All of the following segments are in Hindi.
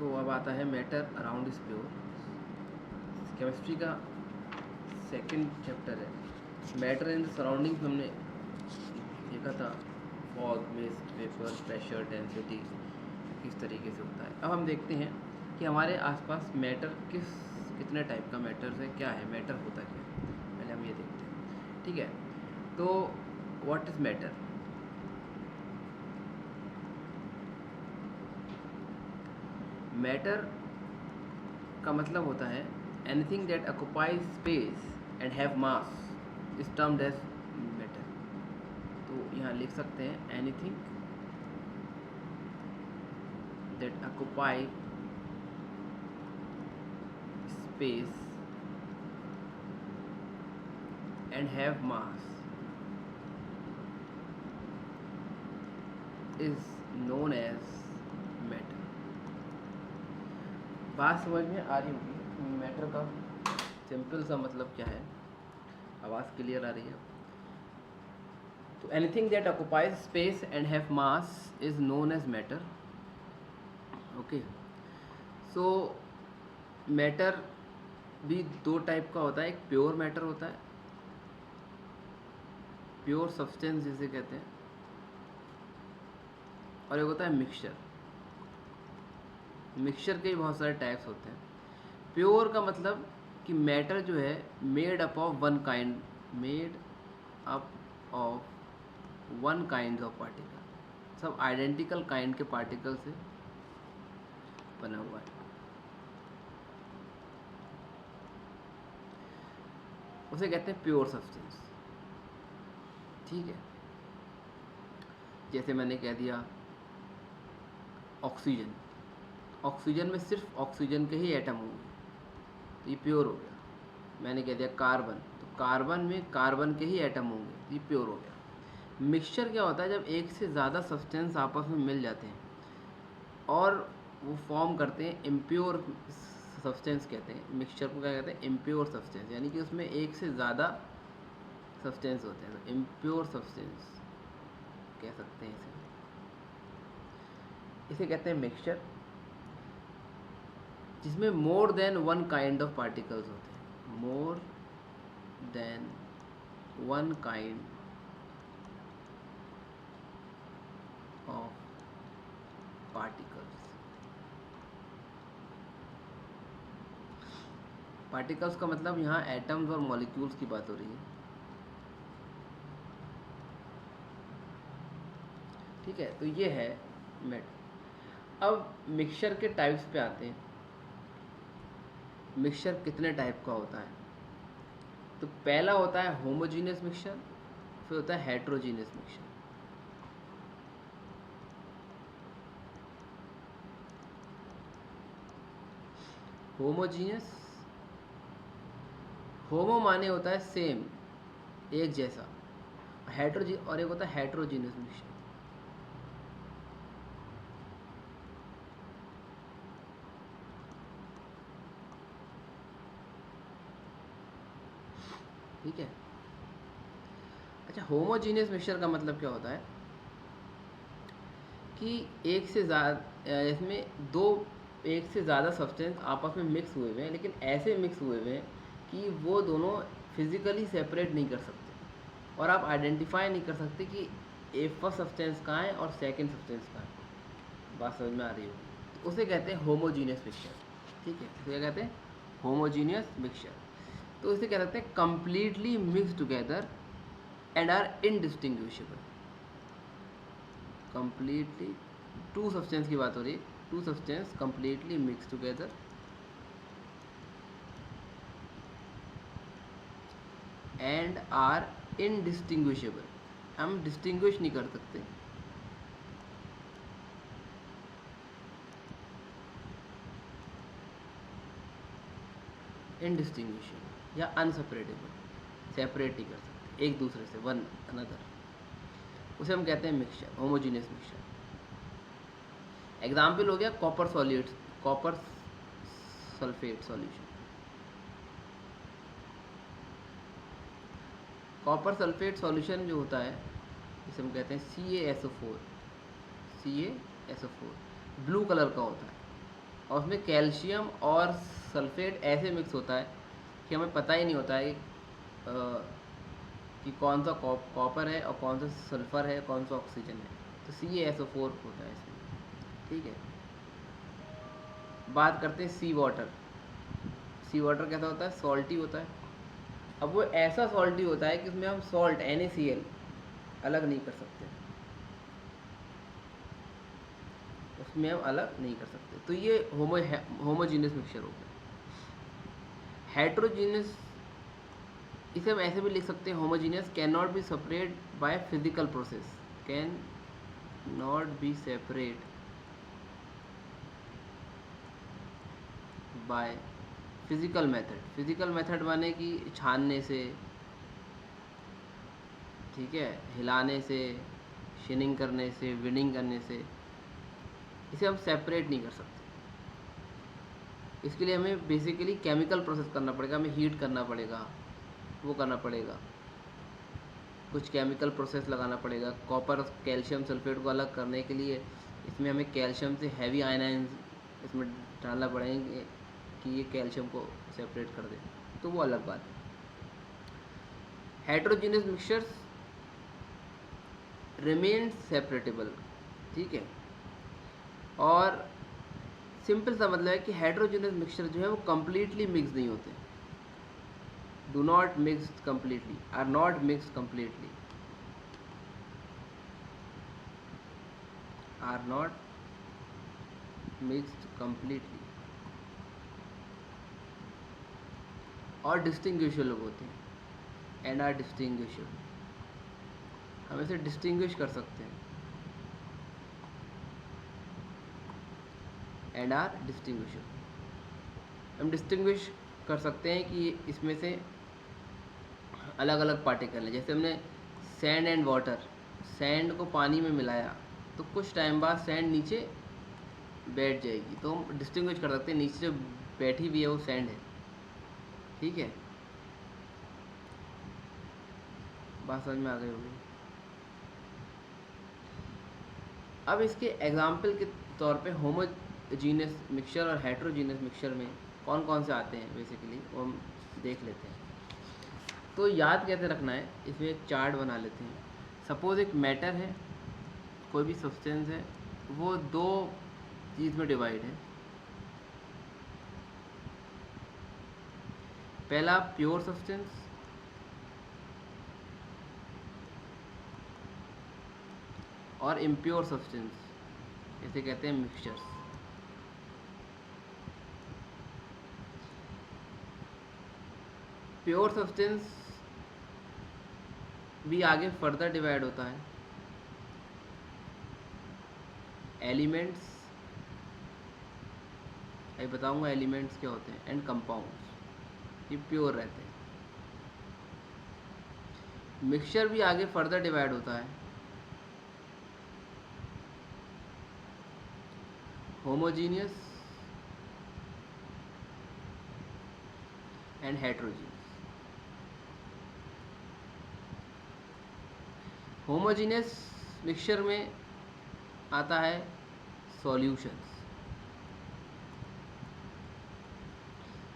सो अब आता है matter around is pure. Chemistry का सेकंड चैप्टर है। मैटर इन द सराउंडिंग्स हमने देखा था, fog, mist, vapour, pressure, density किस तरीके से होता है। अब हम देखते हैं कि हमारे आसपास मैटर कितने टाइप का मैटर है, क्या है मैटर, होता क्या है। पहले हम ये देखते हैं, ठीक है। तो व्हाट इज़ मैटर? मैटर का मतलब होता है anything that occupies space and have mass is termed as matter. तो यहाँ लिख सकते हैं anything that occupy space and have mass is known as matter. बात समझ में आ रही होगी मैटर का सिंपल सा मतलब क्या है। आवाज़ क्लियर आ रही है? तो anything that occupies space and have mass is known as matter. Okay, so matter भी दो टाइप का होता है। एक प्योर मैटर होता है, प्योर सब्सटेंस जिसे कहते हैं, और एक होता है मिक्सचर। मिक्सचर के भी बहुत सारे टाइप्स होते हैं। प्योर का मतलब कि मैटर जो है made up of one kind, made up of one kind of particle, सब आइडेंटिकल काइंड के पार्टिकल से बना हुआ है। उसे कहते हैं प्योर सब्सटेंस, ठीक है। जैसे मैंने कह दिया ऑक्सीजन, ऑक्सीजन में सिर्फ ऑक्सीजन के ही एटम होंगे, तो ये प्योर हो गया। मैंने कह दिया कार्बन, तो कार्बन में कार्बन के ही एटम होंगे, तो ये प्योर हो गया। मिक्सचर क्या होता है? जब एक से ज़्यादा सब्सटेंस आपस में मिल जाते हैं और वो फॉर्म करते हैं इम्प्योर सब्सटेंस, कहते हैं मिक्सचर को, क्या कहते हैं? इम्प्योर सब्सटेंस, यानी कि उसमें एक से ज़्यादा सब्सटेंस होते हैं, तो इम्प्योर सब्सटेंस कह सकते हैं इसे कहते हैं मिक्सचर, जिसमें more than one kind of particles होते हैं, more than one kind of particles. Particles का मतलब यहाँ एटम्स और मॉलिक्यूल्स की बात हो रही है, ठीक है। तो ये है मैटर। अब मिक्सचर के टाइप्स पे आते हैं। मिक्सचर कितने टाइप का होता है? तो पहला होता है होमोजीनियस मिक्सचर, फिर होता है हेट्रोजीनियस मिक्सचर। होमोजीनियस, होमो माने होता है सेम, एक जैसा, और एक होता है हेट्रोजीनियस मिक्सचर। ठीक है। अच्छा, होमोजीनियस मिक्सचर का मतलब क्या होता है कि एक से ज़्यादा, इसमें दो, एक से ज़्यादा सब्सटेंस आपस में मिक्स हुए हुए हैं, लेकिन ऐसे मिक्स हुए हुए हैं कि वो दोनों फिज़िकली सेपरेट नहीं कर सकते, और आप आइडेंटिफाई नहीं कर सकते कि एक फर्स्ट सब्सटेंस कहाँ है और सेकंड सब्सटेंस कहाँ है। बात समझ में आ रही होगी? तो उसे कहते हैं होमोजीनियस मिक्सचर, ठीक है। तो क्या कहते हैं? Homogeneous mixture. तो इसे क्या कहते हैं? Completely mix together and are indistinguishable. Completely, two substance की बात हो रही है, two substance completely mix together and are indistinguishable. हम डिस्टिंग्विश नहीं कर सकते, इनडिस्टिंग्विशेबल या अनसेपरेटेबल, सेपरेट नहीं कर सकते एक दूसरे से, वन अनदर, उसे हम कहते हैं मिक्सचर, होमोजीनियस मिक्सचर। एग्जाम्पल हो गया copper solid, copper sulphate solution. Copper sulphate solution जो होता है, जिसे हम कहते हैं CaSO4, CaSO4 ब्लू कलर का होता है, और उसमें कैल्शियम और सल्फेट ऐसे मिक्स होता है कि हमें पता ही नहीं होता है कि कौन सा कॉपर है और कौन सा सल्फ़र है, कौन सा ऑक्सीजन है। तो CaSO4 होता है इसमें। ठीक है, बात करते हैं सी वाटर। सी वाटर कैसा होता है? सॉल्टी होता है। अब वो ऐसा सॉल्टी होता है कि उसमें हम सॉल्ट NaCl अलग नहीं कर सकते, उसमें हम अलग नहीं कर सकते। तो ये होमोजीनियस मिक्सचर हो गया। हेट्रोजीनियस, इसे हम ऐसे भी लिख सकते हैं, homogeneous can not B separate by physical process, can not B separate by physical method. Physical method माने कि छानने से, ठीक है, हिलाने से, शिनिंग करने से, विनिंग करने से इसे हम सेपरेट नहीं कर सकते। इसके लिए हमें बेसिकली केमिकल प्रोसेस करना पड़ेगा, हमें हीट करना पड़ेगा, वो करना पड़ेगा, कुछ केमिकल प्रोसेस लगाना पड़ेगा। कॉपर कैल्शियम सल्फेट को अलग करने के लिए इसमें हमें कैल्शियम से हैवी आयनाइंस इसमें डालना पड़ेंगे कि ये कैल्शियम को सेपरेट कर दे, तो वो अलग बात है। हेट्रोजीनियस मिक्सचर्स रिमेन सेपरेटेबल, ठीक है। और सिंपल सा मतलब है कि हेट्रोजीनियस मिक्सचर जो है वो कम्प्लीटली मिक्स नहीं होते, do not mix completely, are not mix completely, are not mixed completely, और डिस्टिंग्विशेबल होते हैं, एंड आर डिस्टिंग्विशेबल, हम इसे डिस्टिंग्विश कर सकते हैं, एंड आर डिस्टिंग्विशेबल। हम डिस्टिंग्विश कर सकते हैं कि इसमें से अलग अलग पार्टिकल हैं। जैसे हमने सैंड एंड वाटर, सैंड को पानी में मिलाया तो कुछ टाइम बाद सैंड नीचे बैठ जाएगी, तो हम डिस्टिंग्विश कर सकते हैं नीचे जो बैठी हुई है वो सैंड है, ठीक है। बात समझ में आ गई होगी। अब इसके एग्जाम्पल के तौर पे होमोजीनियस मिक्सचर और हेट्रोजीनियस मिक्सचर में कौन कौन से आते हैं बेसिकली वो हम देख लेते हैं। तो याद कैसे रखना है, इसमें एक चार्ट बना लेते हैं। सपोज एक मैटर है, कोई भी सब्सटेंस है, वो दो चीज़ में डिवाइड है। पहला प्योर सब्सटेंस और इम्प्योर सब्सटेंस, इसे कहते हैं मिक्सचर्स। प्योर सब्सटेंस भी आगे फर्दर डिवाइड होता है, एलिमेंट्स, मैं बताऊंगा एलिमेंट्स क्या होते हैं, एंड कंपाउंड्स, ये प्योर रहते हैं। मिक्सचर भी आगे फर्दर डिवाइड होता है, homogeneous and heterogeneous. Homogeneous mixture में आता है सॉल्यूशंस,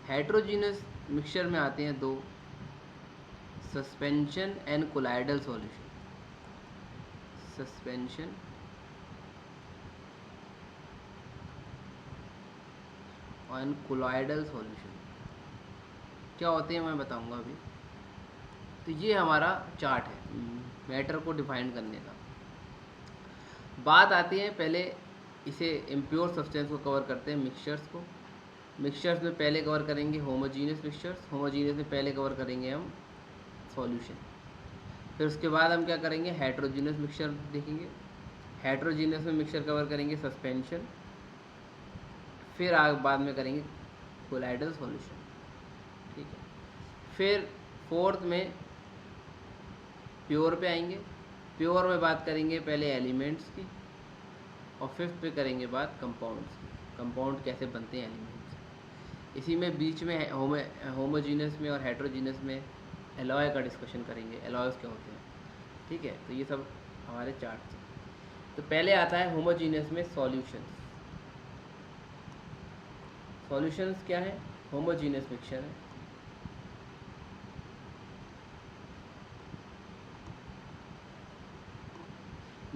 हेट्रोजीनियस मिक्सचर में आते हैं दो, suspension and colloidal solution. Suspension और कोलाइडल सॉल्यूशन क्या होते हैं मैं बताऊंगा अभी। तो ये हमारा चार्ट है मैटर को डिफाइन करने का। बात आती है पहले इसे इम्प्योर सब्सटेंस को कवर करते हैं, मिक्सचर्स को। मिक्सचर्स में पहले कवर करेंगे होमोजीनियस मिक्सचर्स, होमोजीनियस में पहले कवर करेंगे हम सॉल्यूशन। फिर उसके बाद हम क्या करेंगे, हेट्रोजीनियस मिक्सचर देखेंगे। हेट्रोजीनियस में मिक्सचर कवर करेंगे सस्पेंशन, फिर बाद में करेंगे कोलाइडल सॉल्यूशन, ठीक है। फिर फोर्थ में प्योर पे आएंगे, प्योर में बात करेंगे पहले एलिमेंट्स की, और फिफ्थ पे करेंगे बात कंपाउंड्स की, कंपाउंड कैसे बनते हैं एलिमेंट्स। इसी में बीच में होमोजीनियस में और हेट्रोजीनियस में एलॉय का डिस्कशन करेंगे, एलॉयस क्या होते हैं, ठीक है। तो ये सब हमारे चार्ट हैं। तो पहले आता है होमोजीनियस में सॉल्यूशंस। सॉल्यूशंस क्या है? होमोजीनियस मिक्सचर है।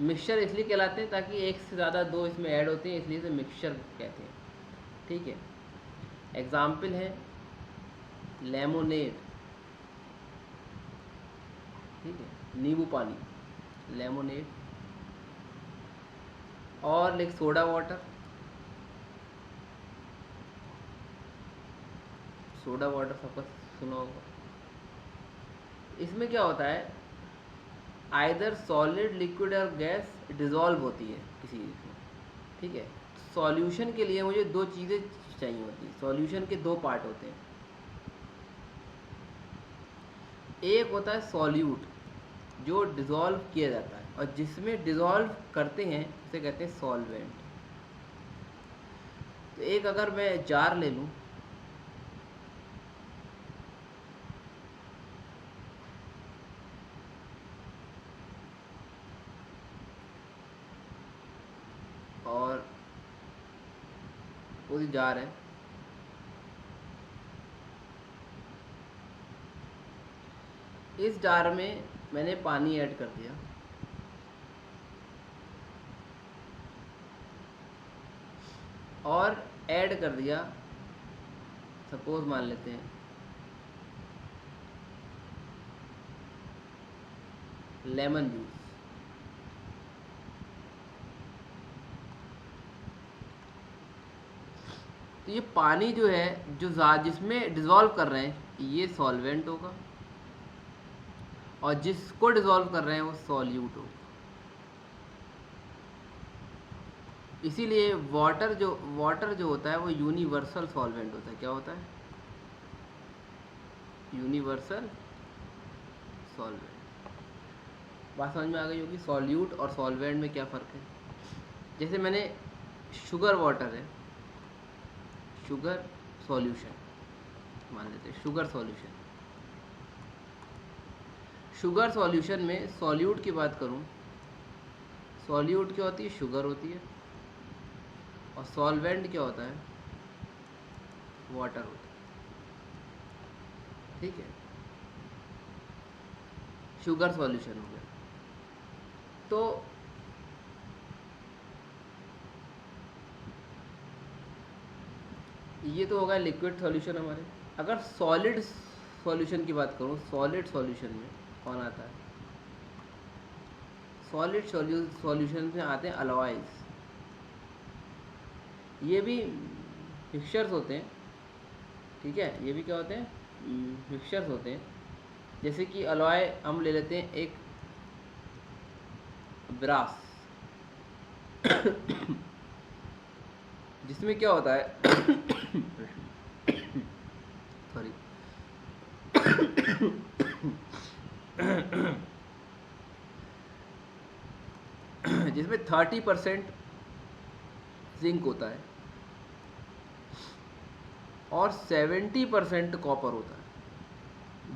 मिक्सचर इसलिए कहलाते हैं ताकि एक से ज़्यादा दो इसमें ऐड होते हैं, इसलिए इसे मिक्सचर कहते हैं। ठीक है, एग्जाम्पल है लेमोनेड, ठीक है, नींबू पानी, लेमोनेड। और like soda water, soda water सबका सुना होगा। इसमें क्या होता है, आइदर सॉलिड, लिक्विड और गैस डिज़ोल्व होती है किसी में। ठीक है, सॉल्यूशन के लिए मुझे दो चीज़ें चाहिए होती हैं। सॉल्यूशन के दो पार्ट होते हैं, एक होता है सॉल्यूट जो डिज़ोल्व किया जाता है, और जिसमें डिज़ोल्व करते हैं उसे कहते हैं सॉल्वेंट। तो एक अगर मैं जार ले लूँ, और पूरी जार है, इस जार में मैंने पानी ऐड कर दिया, और ऐड कर दिया, सपोज मान लेते हैं लेमन जूस। तो ये पानी जो है जो जिसमें डिज़ोल्व कर रहे हैं ये सॉल्वेंट होगा, और जिसको डिज़ोल्व कर रहे हैं वो सॉल्यूट होगा। इसीलिए वाटर जो होता है वो यूनिवर्सल सॉल्वेंट होता है। क्या होता है? Universal solvent. बात समझ में आ गई होगी सॉल्यूट और सॉल्वेंट में क्या फ़र्क है। जैसे मैंने शुगर वाटर है, शुगर सॉल्यूशन मान लेते हैं, शुगर सॉल्यूशन। शुगर सॉल्यूशन में सॉल्यूट की बात करूं, सॉल्यूट क्या होती है? शुगर होती है। और सॉल्वेंट क्या होता है? वाटर होता है। ठीक है, शुगर सॉल्यूशन हो गया। तो ये तो होगा लिक्विड सॉल्यूशन हमारे। अगर सॉलिड सॉल्यूशन की बात करूं, सॉलिड सॉल्यूशन में कौन आता है? सॉलिड सॉल्यूशन में आते हैं अलॉयज। ये भी मिक्सचर्स होते हैं। ठीक है, ये भी क्या होते हैं? मिक्सचर्स होते हैं। जैसे कि अलॉय हम ले लेते हैं एक ब्रास जिसमें क्या होता है सॉरी जिसमें 30% जिंक होता है और 70% कॉपर होता है।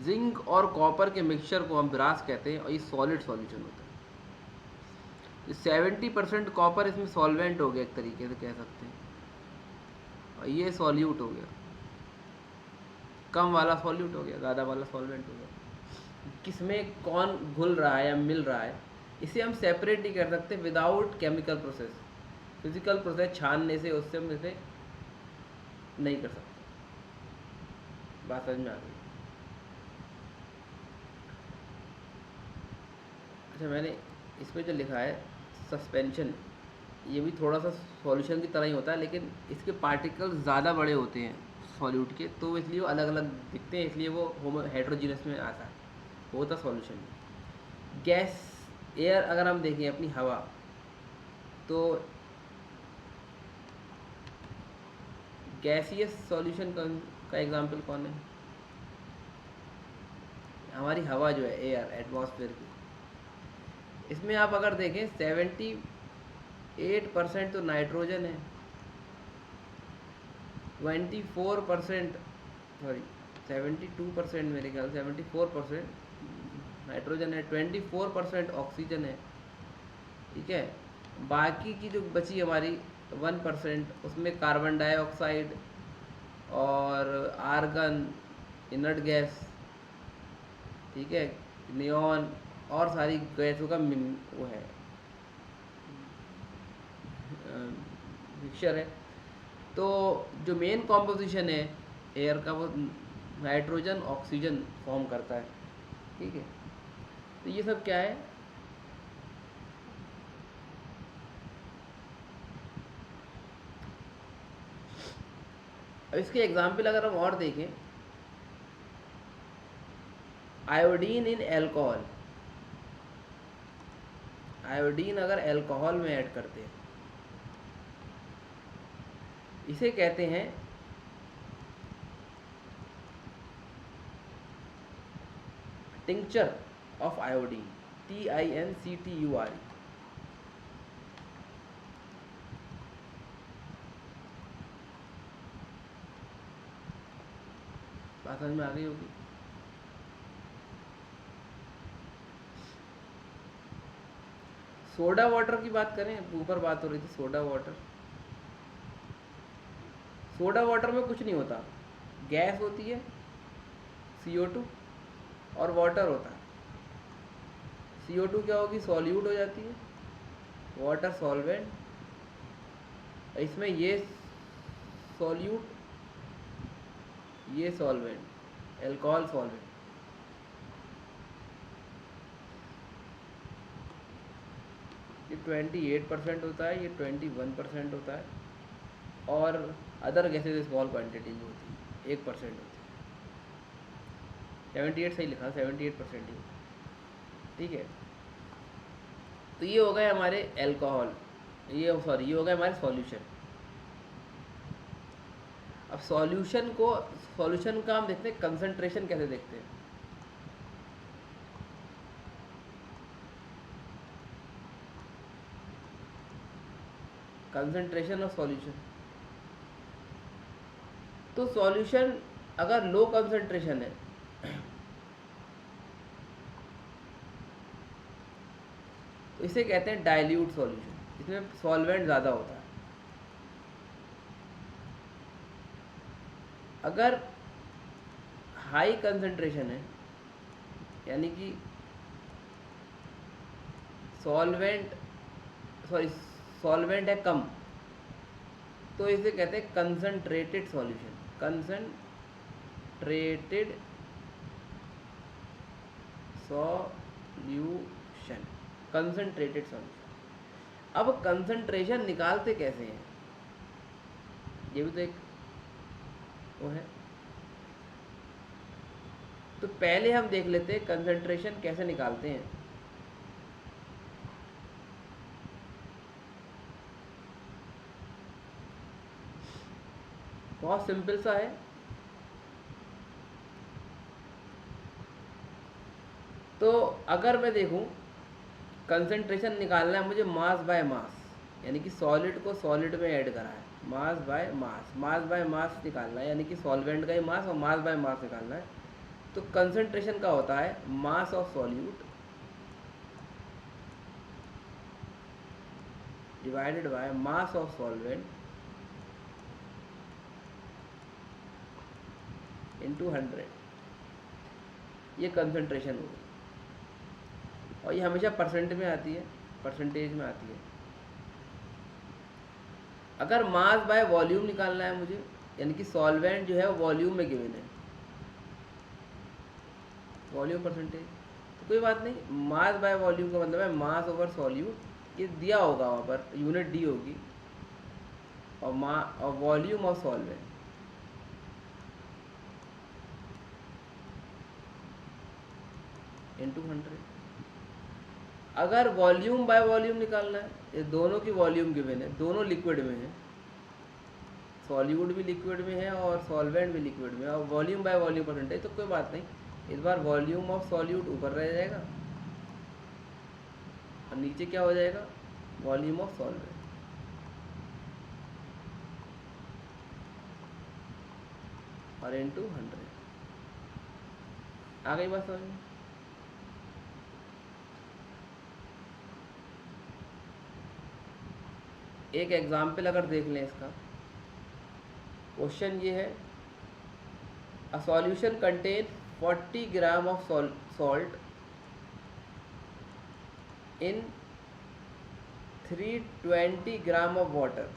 जिंक और कॉपर के मिक्सचर को हम ब्रास कहते हैं, और ये सॉलिड सॉल्यूशन होता है। 70% कॉपर इसमें सॉल्वेंट हो गया, एक तरीके से कह सकते हैं, और ये सॉल्यूट हो गया। कम वाला सॉल्यूट हो गया, ज़्यादा वाला सॉल्वेंट हो गया। किसमें कौन घुल रहा है या मिल रहा है, इसे हम सेपरेट नहीं कर सकते without chemical process. Physical process छानने से उससे हम इसे नहीं कर सकते। बात समझ में आ गई? अच्छा, मैंने इसमें जो लिखा है सस्पेंशन, ये भी थोड़ा सा सॉल्यूशन की तरह ही होता है, लेकिन इसके पार्टिकल्स ज़्यादा बड़े होते हैं सॉल्यूट के, तो इसलिए वो अलग अलग दिखते हैं, इसलिए वो हेट्रोजीनियस में आता है, वो होता सॉल्यूशन में। गैस, एयर अगर हम देखें अपनी हवा, तो गैसियस सॉल्यूशन का एग्जांपल कौन है? हमारी हवा जो है, एयर, एटमॉस्फेयर की, इसमें आप अगर देखें 78% तो नाइट्रोजन है, 24%, सॉरी 72% मेरे ख्याल, 74% नाइट्रोजन है, 24% ऑक्सीजन है। ठीक है, बाकी की जो बची हमारी 1%, उसमें कार्बन डाइऑक्साइड, और आर्गन, इनर्ट गैस, ठीक है, नियॉन, और सारी गैसों का वो है मिक्सचर है। तो जो मेन कॉम्पोजिशन है एयर का, वो नाइट्रोजन ऑक्सीजन फॉर्म करता है, ठीक है। तो ये सब क्या है, अब इसके एग्जाम्पल अगर हम और देखें, आयोडीन इन एल्कोहल, आयोडीन अगर एल्कोहल में ऐड करते हैं, इसे कहते हैं टिंक्चर ऑफ आयोडीन, TINCTURE। बात समझ में आ गई होगी। सोडा वाटर की बात करें, ऊपर बात हो रही थी सोडा वाटर। सोडा वाटर में कुछ नहीं होता, गैस होती है CO2 और वाटर होता है। CO2 क्या होगी, सॉल्यूट हो जाती है, वाटर सॉल्वेंट, इसमें ये सॉल्यूट, ये सॉल्वेंट, एल्कोहल सॉल्वेंट। ये 28% होता है, ये 21% होता है, और अदर गैसेज स्मॉल क्वांटिटी में होती है, 1% होती है। 78 सही लिखा, 78% ही, ठीक है। तो ये हो गए हमारे एल्कोहल, ये सॉरी ये हो गए हमारे सॉल्यूशन। अब सॉल्यूशन का हम देखते हैं कंसंट्रेशन कैसे देखते हैं। कंसंट्रेशन ऑफ सॉल्यूशन, तो सॉल्यूशन अगर लो कंसंट्रेशन है तो इसे कहते हैं डाइल्यूट सॉल्यूशन, इसमें सॉल्वेंट ज़्यादा होता है। अगर हाई कंसंट्रेशन है, यानी कि सॉल्वेंट सॉल्वेंट है कम, तो इसे कहते हैं concentrated solution, concentrated solution, concentrated solution. अब कंसंट्रेशन निकालते कैसे हैं, ये भी तो एक वो है। तो पहले हम देख लेते हैं कंसंट्रेशन कैसे निकालते हैं। बहुत सिंपल सा है। तो अगर मैं देखूं कंसंट्रेशन निकालना है मुझे मास बाय मास, यानी कि सॉलिड को सॉलिड में ऐड करा है, mass by mass, mass by mass निकालना है, यानी कि सॉल्वेंट का ही मास और मास बाय मास निकालना है। तो कंसंट्रेशन का होता है mass of solute divided by mass of solvent into 100, ये कंसंट्रेशन होगी। और ये हमेशा परसेंट में आती है, परसेंटेज में आती है। अगर मास बाय वॉल्यूम निकालना है मुझे, यानी कि सॉल्वेंट जो है वो वॉल्यूम में गिवन है, वॉल्यूम परसेंटेज, तो कोई बात नहीं, मास बाय वॉल्यूम का मतलब है मास ओवर सॉल्यूट, ये दिया होगा वहाँ पर, यूनिट डी होगी, और वॉल्यूम ऑफ सॉल्वेंट इंटू 100। अगर वॉल्यूम बाय वॉल्यूम निकालना है, ये दोनों की वॉल्यूम गिवन है, दोनों लिक्विड में है, सॉल्यूट भी लिक्विड में है और सॉल्वेंट भी लिक्विड में है, और वॉल्यूम बाय वॉल्यूम परसेंटेज, तो कोई बात नहीं, इस बार वॉल्यूम ऑफ सॉल्यूट ऊपर रह जाएगा और नीचे क्या हो जाएगा, वॉल्यूम ऑफ सॉल्वेंट, और इंटू 100। आ गई बात समझ में। एक एग्जाम्पल अगर देख लें इसका, क्वेश्चन ये है A solution contains 40 gram of salt in 320 gram of water.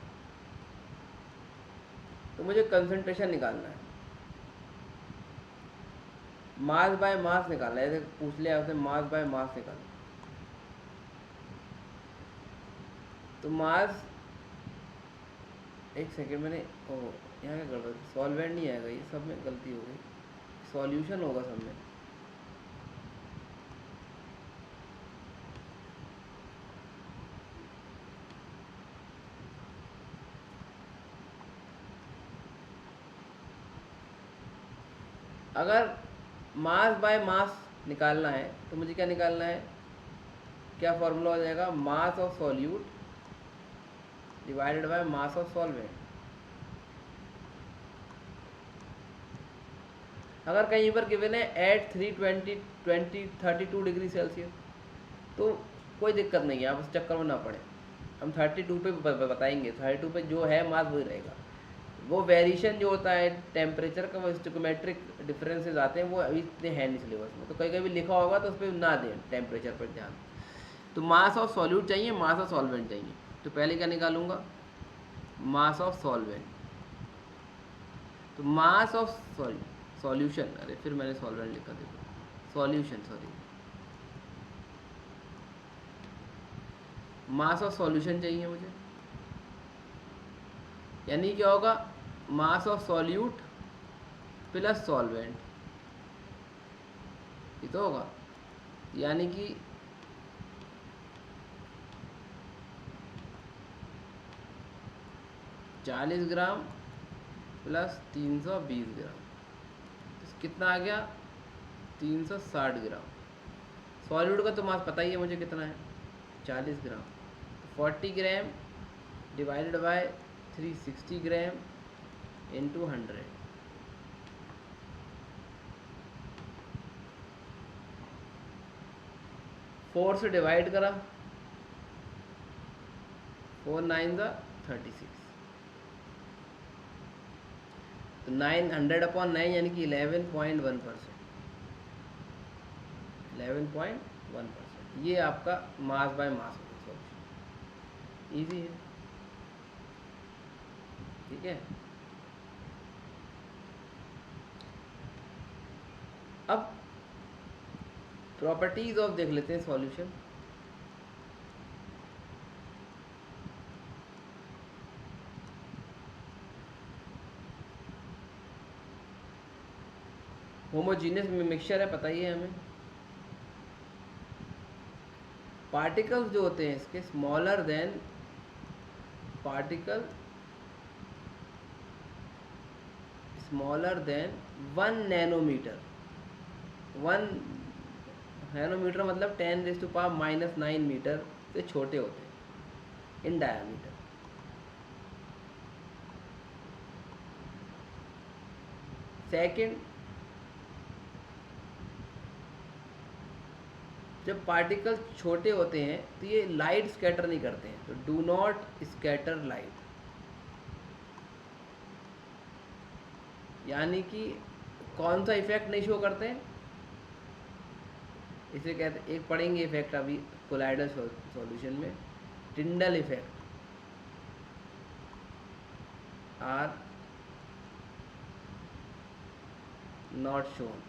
तो मुझे कंसंट्रेशन निकालना है, मास बाय मास निकालना है। ऐसे पूछ लिया आपसे, मास बाय मास निकालना। तो मास, एक सेकेंड, मैंने यहाँ क्या गड़बड़, सॉल्वेंट नहीं आएगा, ये सब में गलती हो गई, सॉल्यूशन होगा सब में। अगर मास बाय मास निकालना है तो मुझे क्या निकालना है, क्या फॉर्मूला हो जाएगा, mass of solute divided by mass of solvent. अगर कहीं पर गिवन है एट 32 डिग्री सेल्सियस तो कोई दिक्कत नहीं है, आप उस चक्कर में ना पड़े, हम 32 पे बताएंगे, 32 पे जो है मास वही रहेगा। वो वेरिएशन जो होता है टेम्परेचर का, वो स्टोइकोमेट्रिक डिफरेंसेस आते हैं, वो अभी इतने हैं नहीं सिलेबस में, तो कहीं कहीं लिखा होगा तो उस पर ना दें टेम्परेचर पर ध्यान। तो मास ऑफ सॉल्यूट चाहिए, मास ऑफ सॉल्वेंट चाहिए। तो पहले क्या निकालूंगा, मास ऑफ सॉल्वेंट। तो मास ऑफ सॉल्यूशन, अरे फिर मैंने सॉल्वेंट लिखा, देखो solution, sorry, mass of solution चाहिए मुझे, यानी क्या होगा, mass of solute plus solvent, ये तो होगा, यानी कि 40 ग्राम प्लस 320 ग्राम, तो कितना आ गया, 360 ग्राम। सॉल्यूट का तो मास पता ही है मुझे कितना है, 40 ग्राम। 40 gram divided by 360 gram into 100। 4 से डिवाइड करा, 4 9 ज़ा 36, तो 900/9 यानी कि 11.1%, 11.1%। ये आपका मास बाय मास होगा सॉल्यूशन, ईजी है, ठीक है। अब प्रॉपर्टीज ऑफ देख लेते हैं सॉल्यूशन। होमोजीनियस मिक्सचर है, पता ही है हमें। पार्टिकल्स जो होते हैं इसके smaller than, particle smaller than 1 nanometer. 1 nanometer मतलब 10⁻⁻⁹ मीटर से छोटे होते हैं इन डायमीटर। सेकंड, जब पार्टिकल छोटे होते हैं तो ये लाइट स्कैटर नहीं करते हैं, तो डू नॉट स्कैटर लाइट, यानी कि कौन सा इफेक्ट नहीं शो करते हैं, इसे कहते, एक पढ़ेंगे इफेक्ट अभी कोलाइडल सॉल्यूशन में, Tyndall effect, are not shown,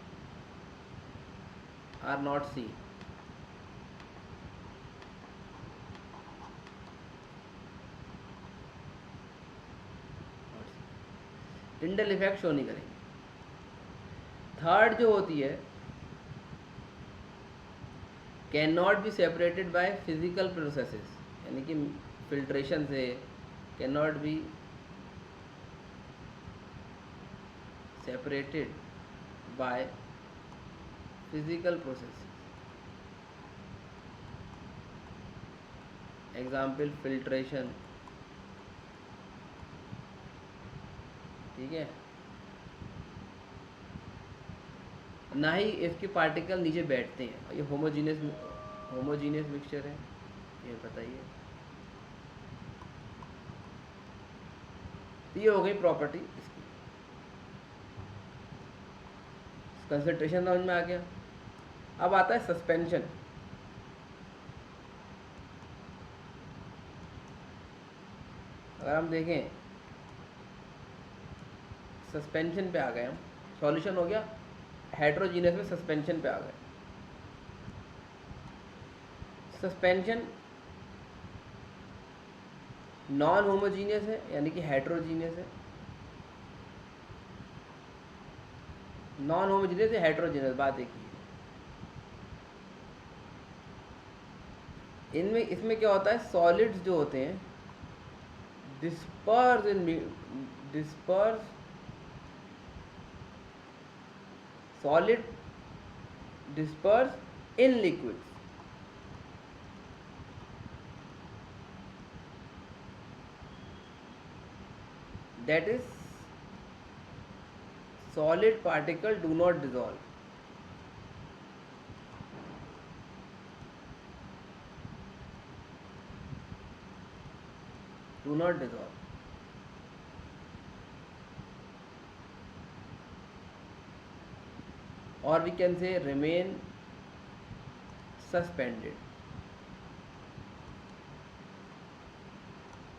are not see. Tyndall effect show नहीं करेंगे। थर्ड जो होती है, can not be separated by physical processes, यानी कि फिल्ट्रेशन से can not be separated by physical process. Example filtration, ठीक है, ना ही इसके पार्टिकल नीचे बैठते हैं, और ये होमोजीनियस मिक्सचर है, ये बताइए। ये हो गई प्रॉपर्टी इसकी। कंसंट्रेशन समझ में आ गया। अब आता है सस्पेंशन। अगर हम देखें सस्पेंशन पे आ गए हम, सॉल्यूशन हो गया, हेट्रोजीनियस में सस्पेंशन पे आ गए। सस्पेंशन नॉन होमोजीनियस है यानी कि हेट्रोजीनियस है, नॉन होमोजीनियस या हेट्रोजीनियस, बात एक ही है। इनमें इसमें क्या होता है, सॉलिड्स जो होते हैं disperse solid disperse in liquids. That is, solid particle do not dissolve. Do not dissolve. Or we can say remain suspended.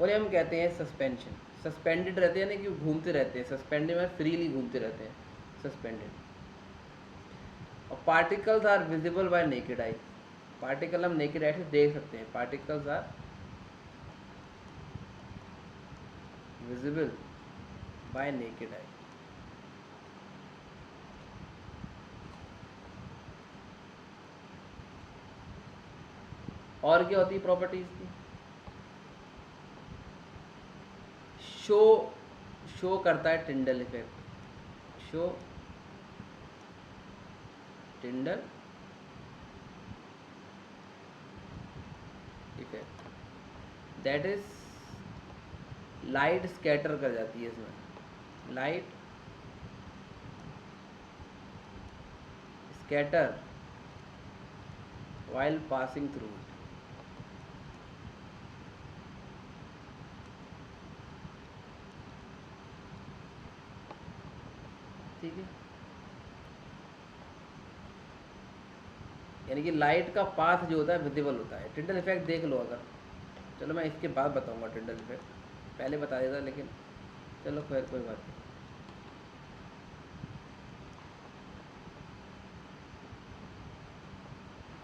और हम कहते हैं सस्पेंशन। सस्पेंडेड रहते हैं ना कि घूमते रहते हैं, सस्पेंडेड में फ्रीली घूमते रहते हैं, सस्पेंडेड। और particles are visible by naked eye. Particle हम नेकेड आई से देख सकते हैं, particles are visible by naked eye. और क्या होती है प्रॉपर्टीज की, शो करता है Tyndall effect, show Tyndall effect, that is light scatter कर जाती है इसमें, light scatter while passing through it। ठीक है, यानी कि लाइट का पाथ जो होता है विजिबल होता है। टिंडल इफेक्ट देख लो अगर, चलो मैं इसके बाद बताऊंगा टिंडल इफेक्ट, पहले बता देता लेकिन चलो खैर कोई बात नहीं।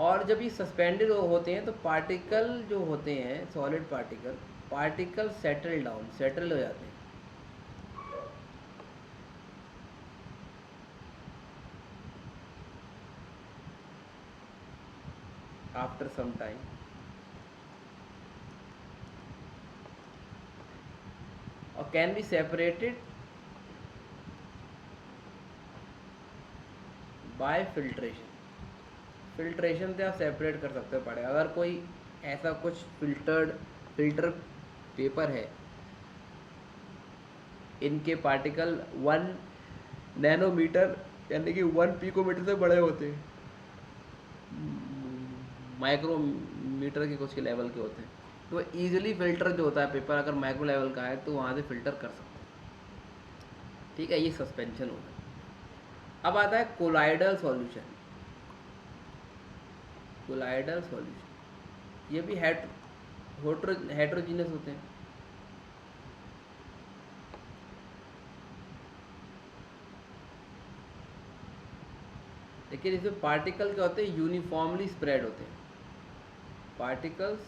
और जब ये सस्पेंडेड होते हैं तो पार्टिकल जो होते हैं सॉलिड पार्टिकल सेटल हो जाते हैं। आफ्टर सम टाइम और can be separated bye filtration. Filtration से आप सेपरेट कर सकते हो पड़े। अगर कोई ऐसा कुछ फिल्टर पेपर है, इनके पार्टिकल 1 नैनोमीटर यानी कि 1 पिकोमीटर से बड़े होते हैं, माइक्रोमीटर के कुछ के लेवल के होते हैं, तो ईजिली फिल्टर जो होता है पेपर अगर माइक्रो लेवल का है तो वहाँ से फिल्टर कर सकते हैं। ठीक है, ये सस्पेंशन होगा। अब आता है कोलाइडल सॉल्यूशन। कोलाइडल सॉल्यूशन ये भी हेट्रोजीनियस होते हैं। लेकिन इसमें पार्टिकल क्या होते हैं, यूनिफॉर्मली स्प्रेड होते हैं। Particles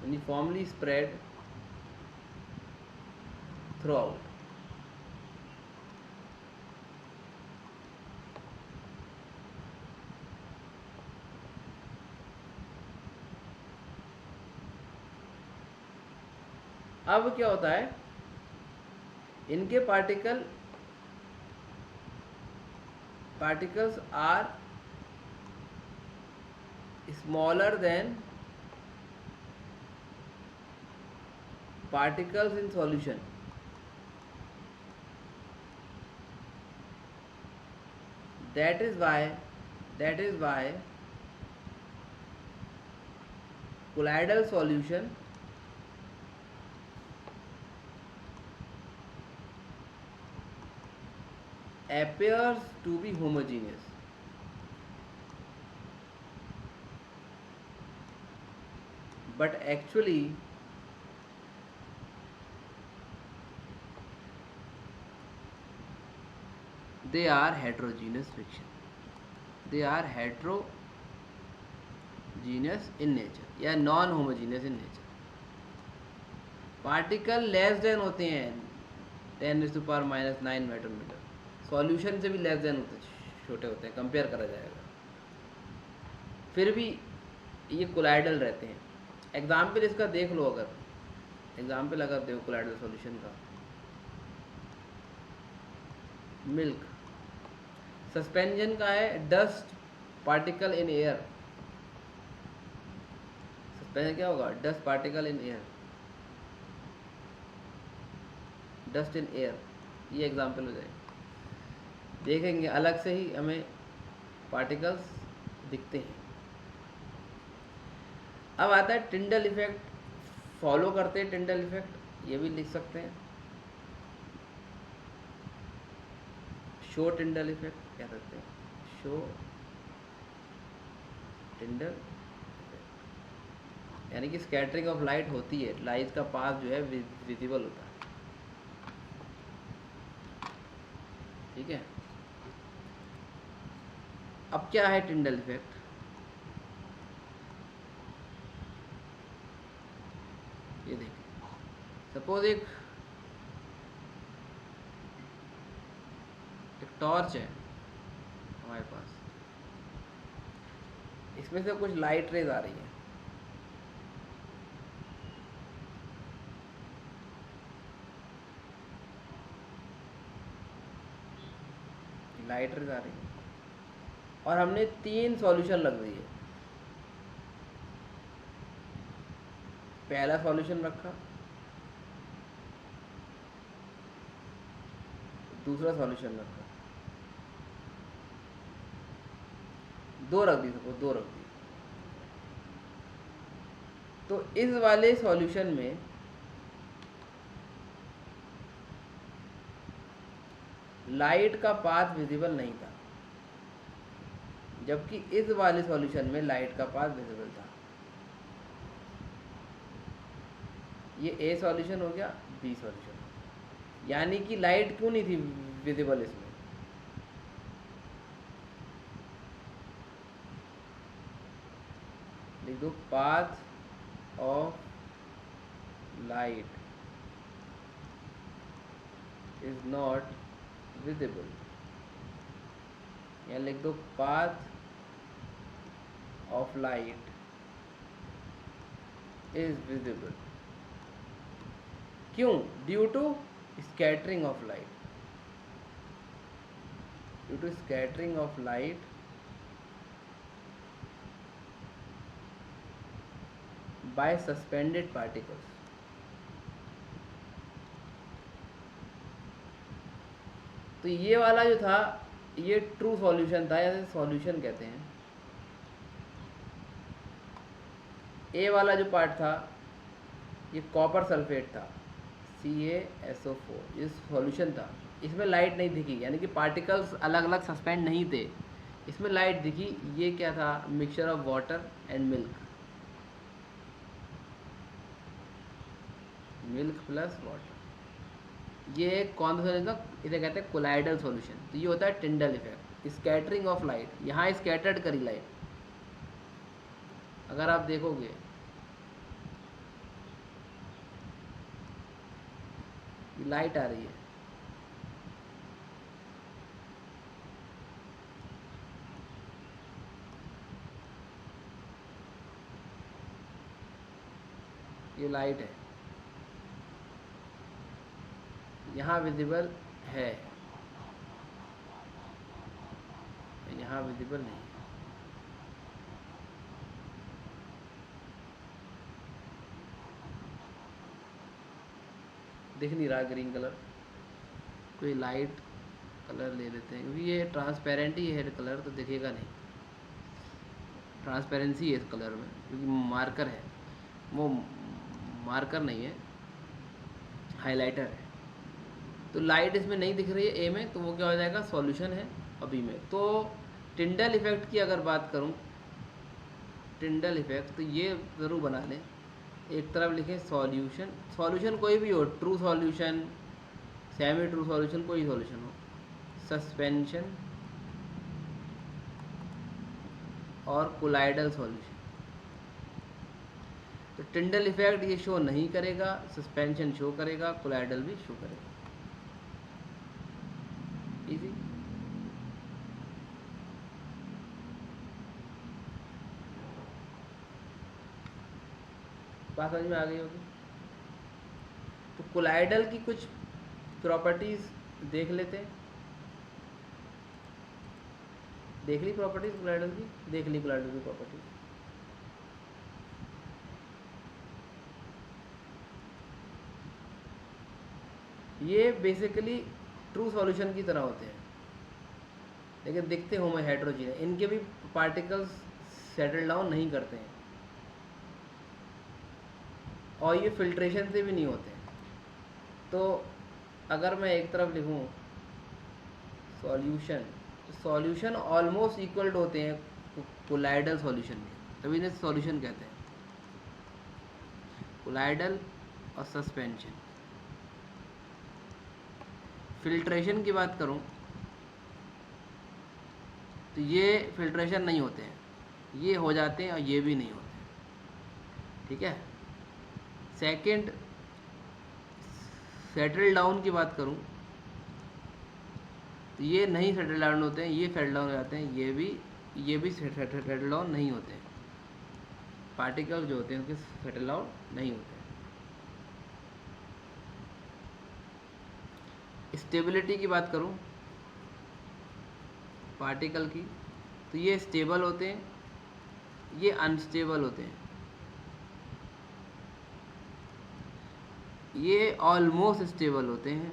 uniformly spread throughout. अब क्या होता है, इनके particles are smaller than particles in solution। that is why colloidal solution appears to be homogeneous, but actually they are heterogeneous fiction. They are heterogeneous in nature या non homogeneous in nature. Particle less than होते हैं 10⁻⁹ माइक्रोमीटर. सॉल्यूशन से भी लेस देन होते हैं, छोटे होते हैं, कंपेयर करा जाएगा. फिर भी ये कोलाइडल रहते हैं. एग्जाम्पल इसका देख लो. एग्जाम्पल अगर देखो कोलाइडल सॉल्यूशन का, मिल्क. सस्पेंजन का है डस्ट पार्टिकल इन एयर. सस्पेंजन क्या होगा? Dust particle in air, dust in air. ये एग्जाम्पल हो जाएगा. देखेंगे अलग से ही हमें पार्टिकल्स दिखते हैं. अब आता है टिंडल इफेक्ट. फॉलो करते हैं टिंडल इफेक्ट, ये भी लिख सकते हैं. शो टिंडल इफेक्ट कह सकते हैं. शो टिंडल इफेक्ट यानी कि स्कैटरिंग ऑफ लाइट होती है, लाइट का पाथ जो है विजिबल होता है. ठीक है. अब क्या है टिंडल इफेक्ट? ये देखिए, सपोज एक टॉर्च है हमारे पास. इसमें से कुछ लाइट रेज आ रही है. लाइट रेज आ रही है और हमने 3 सॉल्यूशन लग दिए. पहला सॉल्यूशन रखा, दूसरा सॉल्यूशन रखा, 2 रख दी. सपोज 2 रख दी. तो इस वाले सॉल्यूशन में लाइट का पाथ विजिबल नहीं था, जबकि इस वाले सॉल्यूशन में लाइट का पाथ विजिबल था. ये ए सॉल्यूशन हो गया, बी सॉल्यूशन. यानी कि लाइट क्यों नहीं थी विजिबल इसमें? लिख दो, path of light is not visible. या लिख दो, path of light is visible. क्यों? Due to scattering of light. Due to scattering of light by suspended particles. तो ये वाला जो था ये ट्रू सॉल्यूशन था, या सॉल्यूशन कहते हैं. ए वाला जो पार्ट था ये कॉपर सल्फेट था, CaSO4. ये सॉल्यूशन था. इसमें लाइट नहीं दिखी, यानी कि पार्टिकल्स अलग अलग सस्पेंड नहीं थे. इसमें लाइट दिखी. ये क्या था? Mixture of water and milk. Milk plus water. ये कौन सा सॉल्यूशन था? इसे कहते हैं कोलाइडल सॉल्यूशन. तो ये होता है Tyndall effect, scattering of light. यहाँ स्कैटर्ड करी लाइट. अगर आप देखोगे लाइट आ रही है, ये लाइट है, यहाँ विजिबल है, यहाँ विजिबल नहीं. दिख नहीं रहा ग्रीन कलर. कोई लाइट कलर ले लेते हैं, क्योंकि ये ट्रांसपेरेंट ही है कलर, तो दिखेगा नहीं. ट्रांसपेरेंसी है इस कलर में, क्योंकि मार्कर है. वो मार्कर नहीं है, हाइलाइटर है. तो लाइट इसमें नहीं दिख रही है ए में, तो वो क्या हो जाएगा, सॉल्यूशन है अभी में। तो टिंडल इफेक्ट की अगर बात करूं, टिंडल इफेक्ट, तो ये ज़रूर बना लें। एक तरफ लिखें सॉल्यूशन, सॉल्यूशन कोई भी हो, true solution, semi true solution, कोई सॉल्यूशन हो, सस्पेंशन और कोलाइडल सॉल्यूशन। तो टिंडल इफेक्ट ये शो नहीं करेगा, सस्पेंशन शो करेगा, कोलाइडल भी शो करेगा। इजी। बात समझ में आ गई होगी। तो कोलाइडल की कुछ प्रॉपर्टीज देख लेते हैं। देख ली प्रॉपर्टीज कोलाइडल की, देख ली कोलाइडल की प्रॉपर्टीज। ये बेसिकली ट्रू सॉल्यूशन की तरह होते हैं, लेकिन दिखते होमो हेट्रोजीनियस। इनके भी पार्टिकल्स सेटल डाउन नहीं करते हैं, और ये फिल्ट्रेशन से भी नहीं होते हैं। तो अगर मैं एक तरफ लिखूं सॉल्यूशन, तो सॉल्यूशन ऑलमोस्ट इक्वल होते हैं कोलाइडल सॉल्यूशन में, तभी इन्हें सॉल्यूशन कहते हैं, कोलाइडल और सस्पेंशन। फिल्ट्रेशन की बात करूं तो ये फिल्ट्रेशन नहीं होते हैं, ये हो जाते हैं और ये भी नहीं होते हैं। ठीक है। सेकंड, सेटल डाउन की बात करूं तो ये नहीं सेटल डाउन होते हैं, ये सेटल डाउन हो जाते हैं, ये भी सेटल डाउन नहीं होते हैं। पार्टिकल जो होते हैं उनके सेटल डाउन नहीं होते हैं। स्टेबिलिटी की बात करूं पार्टिकल की, तो ये स्टेबल होते हैं, ये अनस्टेबल होते हैं। ये ऑलमोस्ट स्टेबल होते हैं।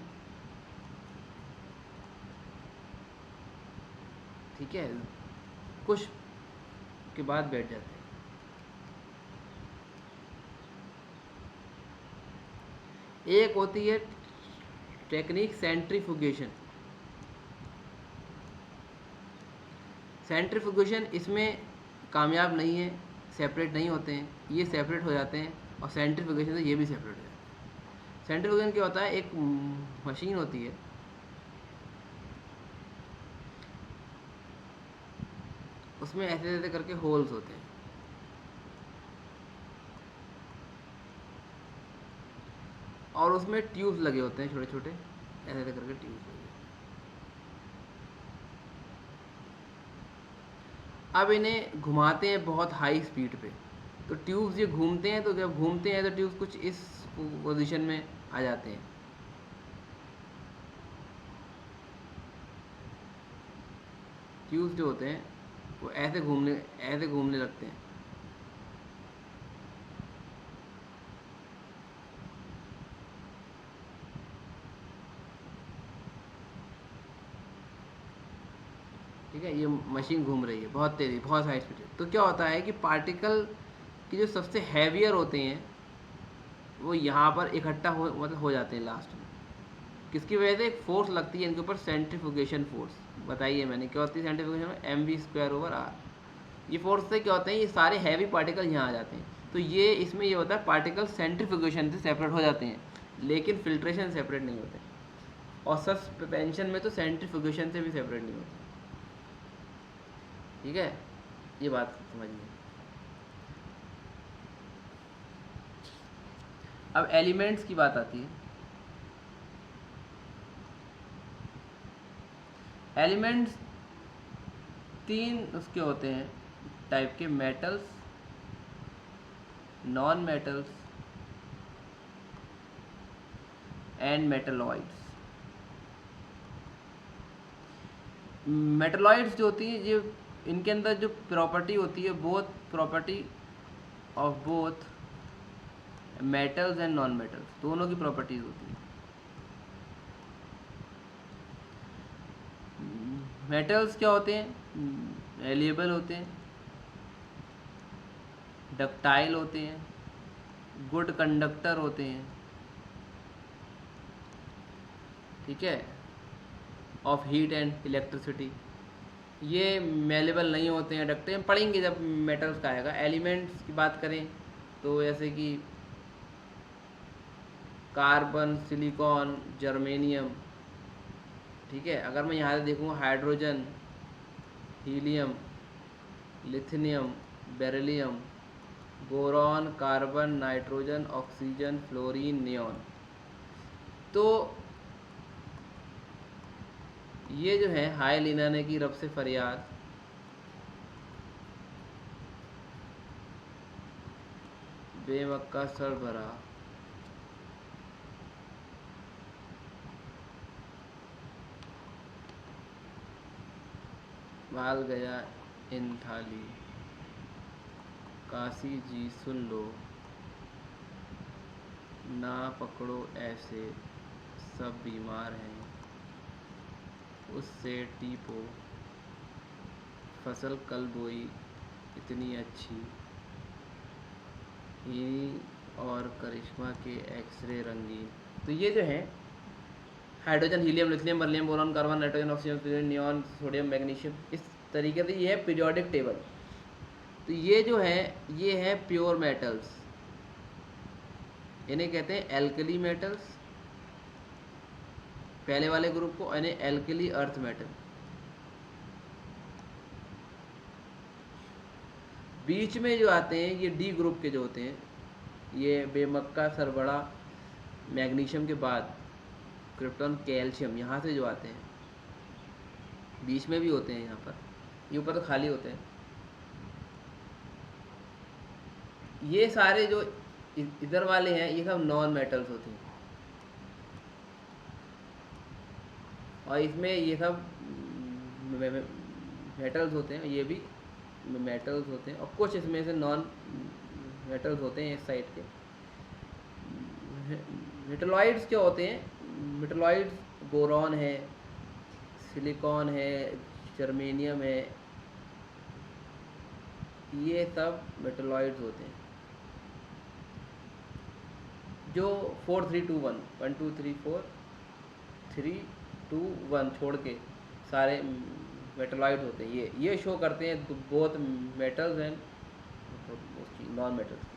ठीक है, कुछ के बाद बैठ जाते हैं। एक होती है टेक्निक सेंट्रीफ्यूगेशन। सेंट्रीफ्यूगेशन इसमें कामयाब नहीं है, सेपरेट नहीं होते हैं, ये सेपरेट हो जाते हैं, और सेंट्रीफ्यूगेशन से ये भी सेपरेट हो जाते हैं। सेंट्रीफ्यूगेशन क्या होता है, एक मशीन होती है, उसमें ऐसे ऐसे करके होल्स होते हैं, और उसमें ट्यूब्स लगे होते हैं, छोटे छोटे ऐसे ऐसे करके ट्यूब्स लगे। अब इन्हें घुमाते हैं बहुत हाई स्पीड पे, तो ट्यूब्स ये घूमते हैं, तो जब घूमते हैं तो ट्यूब्स कुछ इस पोजीशन में आ जाते हैं। ट्यूब्स जो होते हैं वो ऐसे घूमने लगते हैं। ठीक है, ये मशीन घूम रही है बहुत तेज़ी, बहुत हाई स्पीड। तो क्या होता है कि पार्टिकल की जो सबसे हैवियर होते हैं वो यहाँ पर इकट्ठा हो जाते हैं लास्ट में। किसकी वजह से, एक फोर्स लगती है इनके ऊपर, सेंट्रीफ्यूगेशन फोर्स। बताइए मैंने क्या होती है सेंट्रीफ्यूगेशन में, mv²/r। ये फोर्स से क्या होता है, ये सारे हैवी पार्टिकल यहाँ आ जाते हैं। तो ये इसमें ये होता है, पार्टिकल सेंट्रीफ्यूगेशन से सेपरेट हो जाते हैं, लेकिन फिल्ट्रेशन सेपरेट नहीं होते। और सस्पेंशन में तो सेंट्रीफ्यूगेशन से भी सेपरेट नहीं होते। ठीक है, ये बात समझिए। अब एलिमेंट्स की बात आती है। एलिमेंट्स तीन उसके होते हैं टाइप के, metals, non metals and metalloids. Metalloids जो होती है, जो इनके अंदर जो प्रॉपर्टी होती है, both property of both metals and non metals, दोनों की प्रॉपर्टीज होती है। मेटल्स क्या होते हैं, एलिएबल होते हैं, डक्टाइल होते हैं, गुड कंडक्टर होते हैं। ठीक है, ऑफ हीट एंड इलेक्ट्रिसिटी। ये मेलेबल नहीं होते हैं, डक्टाइल पढ़ेंगे जब मेटल्स का आएगा। एलिमेंट्स की बात करें तो जैसे कि कार्बन, सिलिकॉन, जर्मेनियम, ठीक है। अगर मैं यहाँ से देखूँ, hydrogen, helium, lithium, beryllium, boron, carbon, nitrogen, oxygen, fluorine, neon. तो ये जो है हाय लीना ने की रब से फरियाद, बेमक्का सर भरा, माल गया इन थाली, काशी जी सुन लो, ना पकड़ो ऐसे सब बीमार हैं, उससे टीपो, फसल कल बोई इतनी अच्छी, इनी और करिश्मा के एक्सरे रंगीन। तो ये जो है hydrogen, helium, lithium, beryllium, boron, carbon, nitrogen, oxygen, neon, sodium, magnesium, इस तरीके से ये है पीरियोडिक टेबल। तो ये जो है ये है प्योर मेटल्स, इन्हें कहते हैं एल्कली मेटल्स, पहले वाले ग्रुप को, इन्हें एल्कली अर्थ मेटल। बीच में जो आते हैं ये डी ग्रुप के जो होते हैं, ये बेमक्का, सरबड़ा, मैग्नीशियम के बाद क्रिप्टॉन, कैल्शियम, यहाँ से जो आते हैं, बीच में भी होते हैं यहाँ पर, ये ऊपर तो खाली होते हैं। ये सारे जो इधर वाले हैं ये सब नॉन मेटल्स होते हैं, और इसमें ये सब मेटल्स होते हैं, ये भी मेटल्स होते हैं, और कुछ इसमें से नॉन मेटल्स होते हैं इस साइड के। मेटलॉइड्स क्या होते हैं? मेटलॉइड्स बोरॉन है, सिलिकॉन है, जर्मेनियम है, ये सब मेटलॉइड्स होते हैं। जो 4 3 2 1 1 2 3 4 3 2 1 छोड़ के सारे मेटलॉइड होते हैं। ये शो करते हैं both metals and non metals की।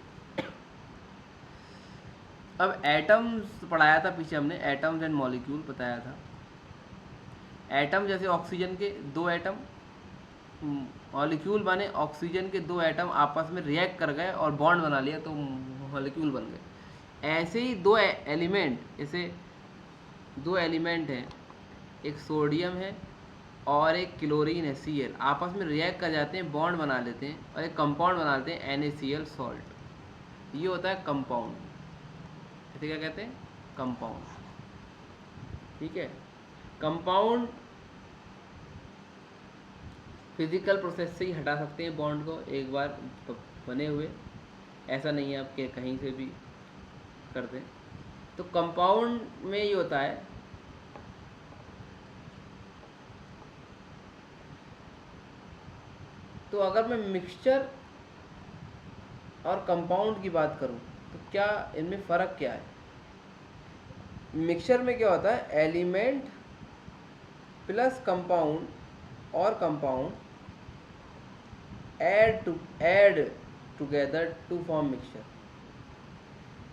अब एटम्स पढ़ाया था पीछे हमने, एटम्स एंड मॉलिक्यूल बताया था। एटम जैसे ऑक्सीजन के 2 एटम, मॉलिक्यूल बने ऑक्सीजन के 2 एटम आपस में रिएक्ट कर गए और बॉन्ड बना लिया तो मॉलिक्यूल बन गए। ऐसे ही 2 एलिमेंट, ऐसे 2 एलिमेंट हैं, एक सोडियम है और एक क्लोरीन है, Cl, आपस में रिएक्ट कर जाते हैं, बॉन्ड बना लेते हैं और एक कंपाउंड बना लेते हैं, NaCl सॉल्ट। ये होता है कंपाउंड। इसे क्या कहते हैं? कंपाउंड। ठीक है। कंपाउंड फिजिकल प्रोसेस से ही हटा सकते हैं बॉन्ड को एक बार बने हुए, ऐसा नहीं है आपके कहीं से भी कर दें। तो कंपाउंड में ये होता है, तो अगर मैं मिक्सचर और कंपाउंड की बात करूं तो क्या इनमें फ़र्क क्या है? मिक्सचर में क्या होता है? एलिमेंट प्लस कंपाउंड और compound add together to form mixture.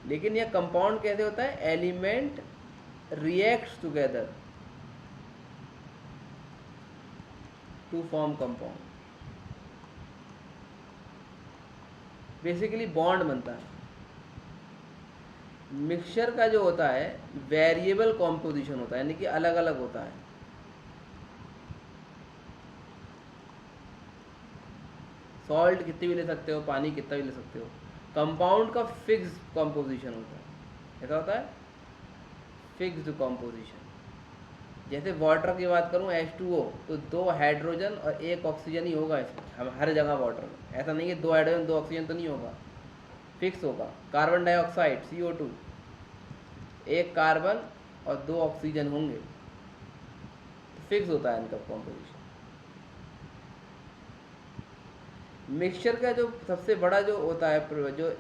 लेकिन यह कंपाउंड कैसे होता है? Element reacts together to form compound. Basically bond बनता है। मिक्सचर का जो होता है वेरिएबल कॉम्पोजिशन होता है, यानी कि अलग अलग होता है। सॉल्ट कितनी भी ले सकते हो, पानी कितना भी ले सकते हो। कंपाउंड का फिक्स कॉम्पोजिशन होता है। ऐसा होता है फिक्स्ड कॉम्पोजिशन। जैसे वाटर की बात करूं, H2O, तो 2 हाइड्रोजन और 1 ऑक्सीजन ही होगा इसमें, हम हर जगह वाटर में। ऐसा नहीं है 2 हाइड्रोजन 2 ऑक्सीजन तो नहीं होगा, फिक्स होगा। कार्बन डाइऑक्साइड CO2, 1 कार्बन और 2 ऑक्सीजन होंगे, तो फिक्स होता है इनका कॉम्पोजिशन। मिक्सचर का जो सबसे बड़ा जो होता है, जो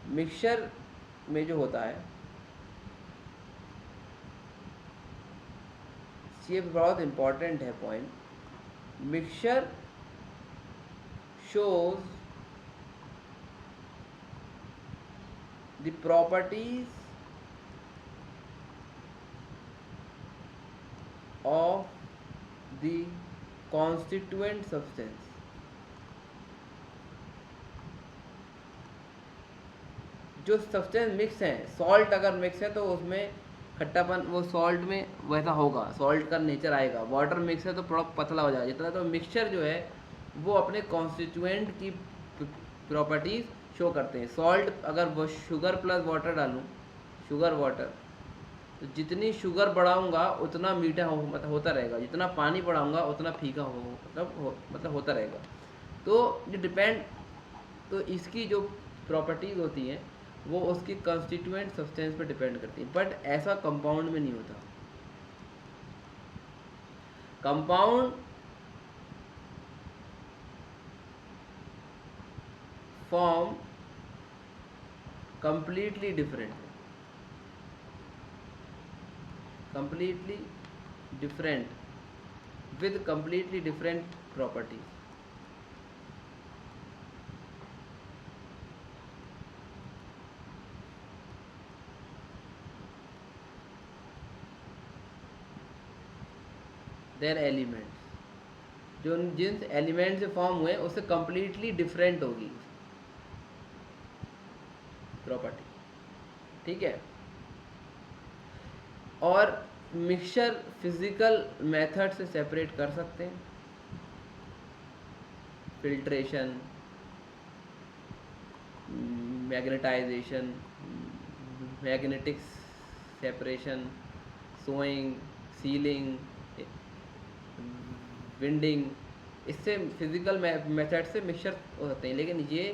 मिक्सचर में जो होता है ये बहुत इम्पॉर्टेंट है point. Mixture shows the properties of the constituent substance. जो सब्सटेंस मिक्स हैं, सॉल्ट अगर मिक्स है तो उसमें खट्टापन वो सॉल्ट में वैसा होगा, सॉल्ट का नेचर आएगा. वाटर मिक्स है तो थोड़ा पतला हो जाएगा जितना. तो मिक्सचर जो है वो अपने कॉन्स्टिट्यूएंट की प्रॉपर्टीज़ शो करते हैं. सॉल्ट अगर वो शुगर प्लस वाटर डालूँ, शुगर वाटर, तो जितनी शुगर बढ़ाऊँगा उतना मीठा मतलब होता रहेगा, जितना पानी बढ़ाऊँगा उतना फीका मतलब होता रहेगा. तो ये डिपेंड, तो इसकी जो प्रॉपर्टीज़ होती हैं वो उसकी कंस्टिट्यूएंट सब्सटेंस पे डिपेंड करती है. बट ऐसा कंपाउंड में नहीं होता. Compound form completely different, completely different with completely different properties. Their elements, जो जिन एलिमेंट से फॉर्म हुए उससे completely different होगी प्रॉपर्टी. ठीक है. और मिक्सचर फिजिकल मेथड से सेपरेट कर सकते हैं. फिल्ट्रेशन, मैग्नेटाइजेशन, मैग्नेटिक सेपरेशन, सोइंग, सीलिंग, विंडिंग, इससे फिजिकल मेथड से मिक्सचर होते हैं. लेकिन ये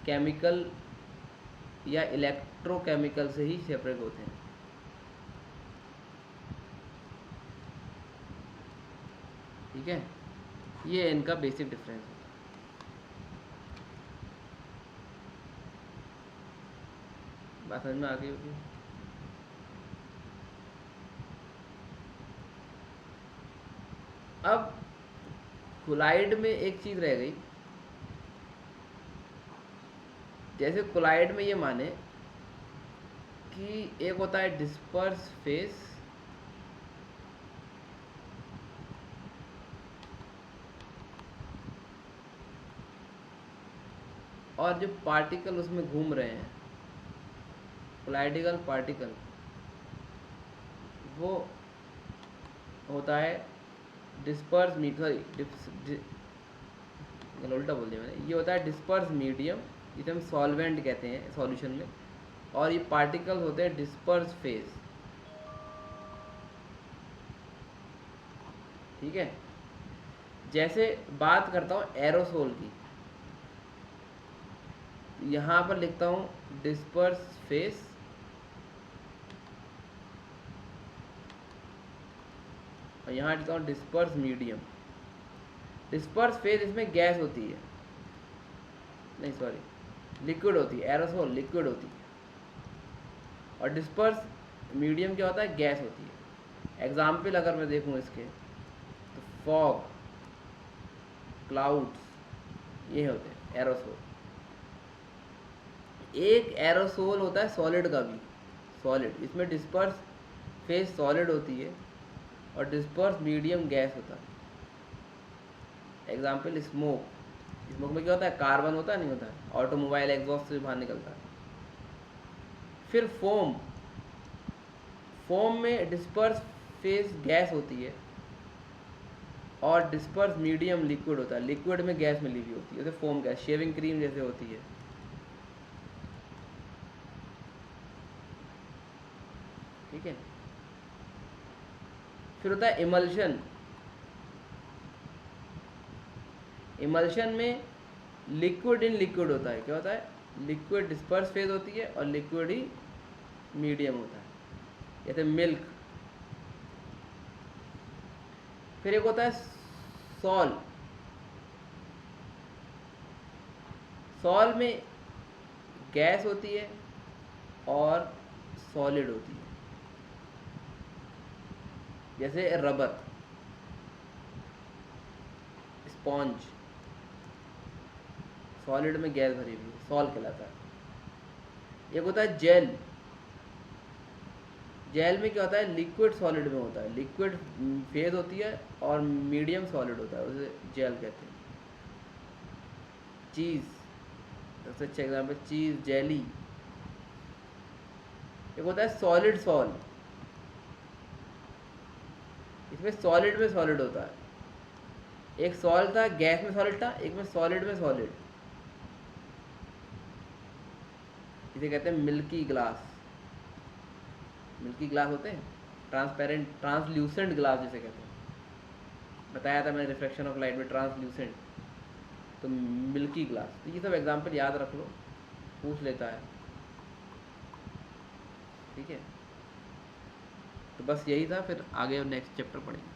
केमिकल या इलेक्ट्रोकेमिकल से ही सेपरेट होते हैं. ठीक है. ये इनका बेसिक डिफरेंस है. बात समझ में आ गई होगी. अब कोलाइड में एक चीज़ रह गई. जैसे कोलाइड में ये माने कि एक होता है डिस्पर्स फेस, और जो पार्टिकल उसमें घूम रहे हैं, कोलाइडिकल पार्टिकल, वो होता है डिस्पर्स उल्टा बोल दिया मैंने. ये होता है डिस्पर्स मीडियम, जिसे हम सॉल्वेंट कहते हैं सॉल्यूशन में. और ये पार्टिकल्स होते हैं डिस्पर्स फेस. ठीक है. जैसे बात करता हूँ एरोसोल की, यहाँ पर लिखता हूँ डिस्पर्स फेस, और यहाँ लिखता हूँ डिस्पर्स मीडियम. डिस्पर्स फेस इसमें गैस होती है, नहीं सॉरी लिक्विड होती है. एरोसोल लिक्विड होती है और डिस्पर्स मीडियम क्या होता है, गैस होती है. एग्जाम्पल अगर मैं देखूँ इसके, तो फॉग, क्लाउड्स, ये होते हैं एरोसोल. एक एरोसोल होता है सॉलिड का भी, सॉलिड, इसमें डिस्पर्स फेस सॉलिड होती है और डिस्पर्स मीडियम गैस होता है. Example smoke. स्मोक में क्या होता है, कार्बन होता है, नहीं होता है, ऑटोमोबाइल एग्जॉस्ट से बाहर निकलता है. फिर फोम, फोम में डिस्पर्स फेस गैस होती है और डिस्पर्स मीडियम लिक्विड होता है. लिक्विड में गैस मिली हुई होती है, जैसे फोम गैस, शेविंग क्रीम जैसे होती है. ठीक है. फिर होता है इमल्शन. इमल्शन में लिक्विड इन लिक्विड होता है. क्या होता है, लिक्विड डिस्पर्स फेज होती है और लिक्विड ही मीडियम होता है, जैसे मिल्क. फिर एक होता है सॉल. सॉल में गैस होती है और सॉलिड होती है, जैसे रबर. स्पॉन्ज, सॉलिड में गैस भरी हुई, सॉल कहलाता है। एक होता है जेल, जेल में क्या होता है, लिक्विड सॉलिड में होता है, लिक्विड फेज होती है और मीडियम सॉलिड होता है, उसे जेल कहते हैं। चीज़, सबसे अच्छा एग्जाम्पल चीज़, जेली। एक होता है सॉलिड सॉल, इसमें सॉलिड में सॉलिड होता है। एक सॉल था, गैस में सॉलिड था, एक में सॉलिड, इसे कहते हैं मिल्की ग्लास। मिल्की ग्लास होते हैं, ट्रांसपेरेंट, ट्रांसल्यूसेंट ग्लास जिसे कहते हैं, बताया था मैंने रिफ्लेक्शन ऑफ लाइट में ट्रांसल्यूसेंट, तो मिल्की ग्लास। तो ये सब एग्जाम्पल याद रख लो, पूछ लेता है, ठीक है। तो बस यही था, फिर आगे नेक्स्ट चैप्टर पढ़ेंगे।